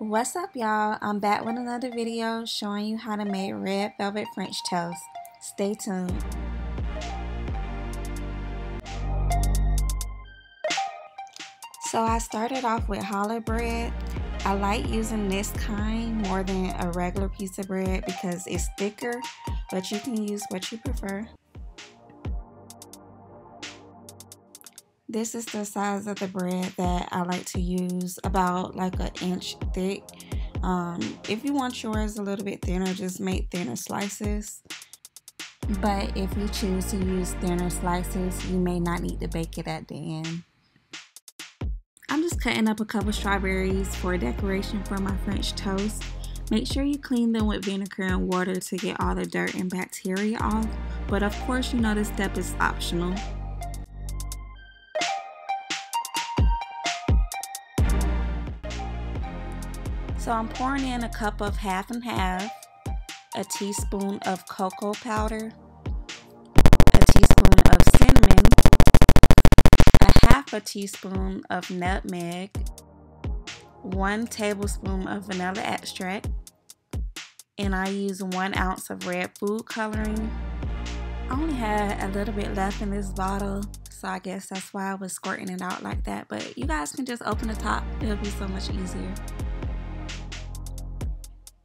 What's up, y'all? I'm back with another video showing you how to make red velvet French toast. Stay tuned. So I started off with challah bread. I like using this kind more than a regular piece of bread because it's thicker, but you can use what you prefer. This is the size of the bread that I like to use, about like an inch thick. If you want yours a little bit thinner, just make thinner slices. But if you choose to use thinner slices, you may not need to bake it at the end. I'm just cutting up a couple strawberries for decoration for my French toast. Make sure you clean them with vinegar and water to get all the dirt and bacteria off. But of course, you know this step is optional. So I'm pouring in a cup of half and half, a teaspoon of cocoa powder, a teaspoon of cinnamon, a half a teaspoon of nutmeg, 1 tablespoon of vanilla extract, and I use 1 ounce of red food coloring. I only had a little bit left in this bottle, so I guess that's why I was squirting it out like that, but you guys can just open the top, it'll be so much easier.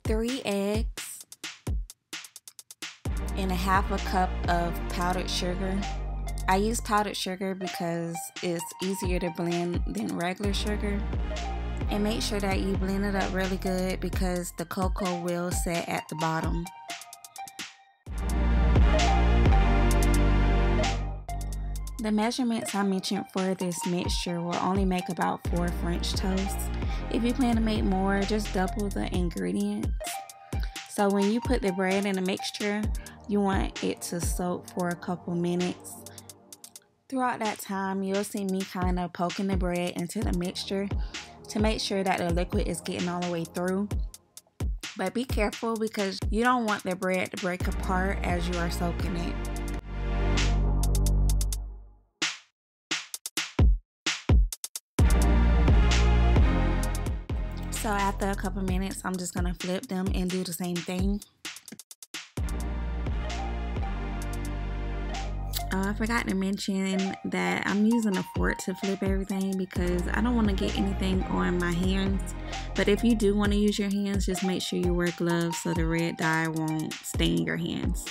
3 eggs and a half a cup of powdered sugar. I use powdered sugar because it's easier to blend than regular sugar. And make sure that you blend it up really good because the cocoa will set at the bottom. The measurements I mentioned for this mixture will only make about 4 French toasts. If you plan to make more, just double the ingredients. So when you put the bread in the mixture, you want it to soak for a couple minutes. Throughout that time, you'll see me kind of poking the bread into the mixture to make sure that the liquid is getting all the way through. But be careful because you don't want the bread to break apart as you are soaking it. So after a couple minutes, I'm just gonna flip them and do the same thing. I forgot to mention that I'm using a fork to flip everything because I don't want to get anything on my hands. But if you do want to use your hands, just make sure you wear gloves so the red dye won't stain your hands.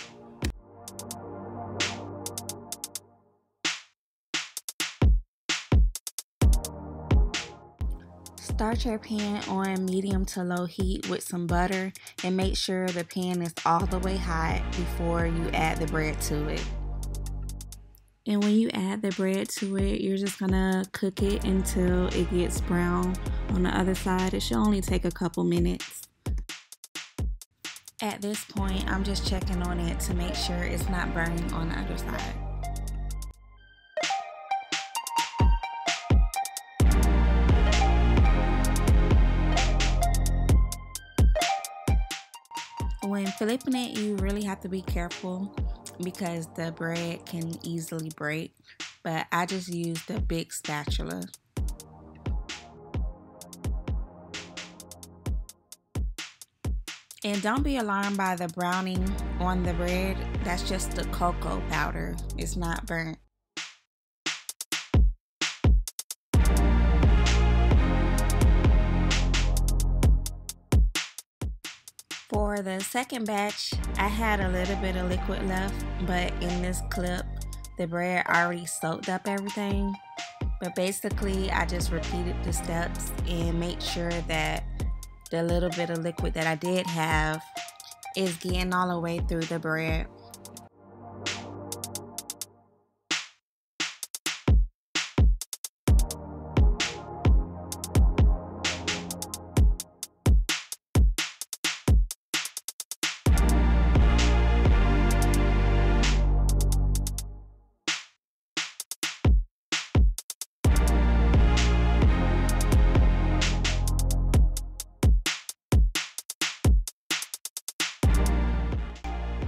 Start your pan on medium to low heat with some butter and make sure the pan is all the way hot before you add the bread to it. And when you add the bread to it, you're just gonna cook it until it gets brown on the other side. It should only take a couple minutes. At this point, I'm just checking on it to make sure it's not burning on the other side. When flipping it, you really have to be careful because the bread can easily break, but I just use the big spatula. And don't be alarmed by the browning on the bread. That's just the cocoa powder. It's not burnt. For the second batch, I had a little bit of liquid left, but in this clip, the bread already soaked up everything. But basically, I just repeated the steps and made sure that the little bit of liquid that I did have is getting all the way through the bread.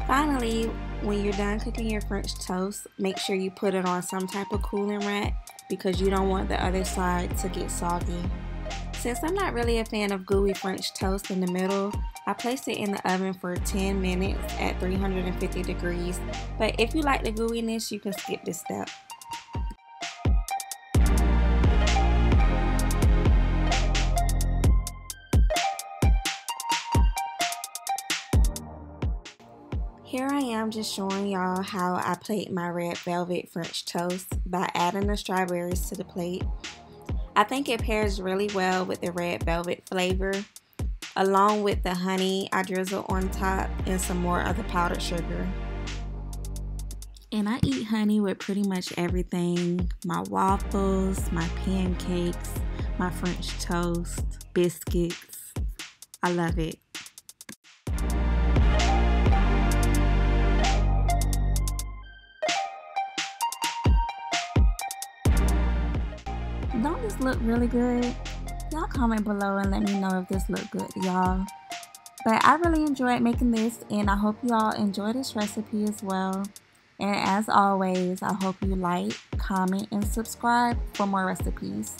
Finally, when you're done cooking your French toast, make sure you put it on some type of cooling rack because you don't want the other side to get soggy. Since I'm not really a fan of gooey French toast in the middle, I placed it in the oven for 10 minutes at 350 degrees. But if you like the gooiness, you can skip this step. Here I am just showing y'all how I plate my red velvet French toast by adding the strawberries to the plate. I think it pairs really well with the red velvet flavor, along with the honey I drizzle on top and some more of the powdered sugar. And I eat honey with pretty much everything: my waffles, my pancakes, my French toast, biscuits. I love it. Don't this look really good? Y'all comment below and let me know if this look good to y'all. But I really enjoyed making this, and I hope you all enjoy this recipe as well. And as always, I hope you like, comment, and subscribe for more recipes.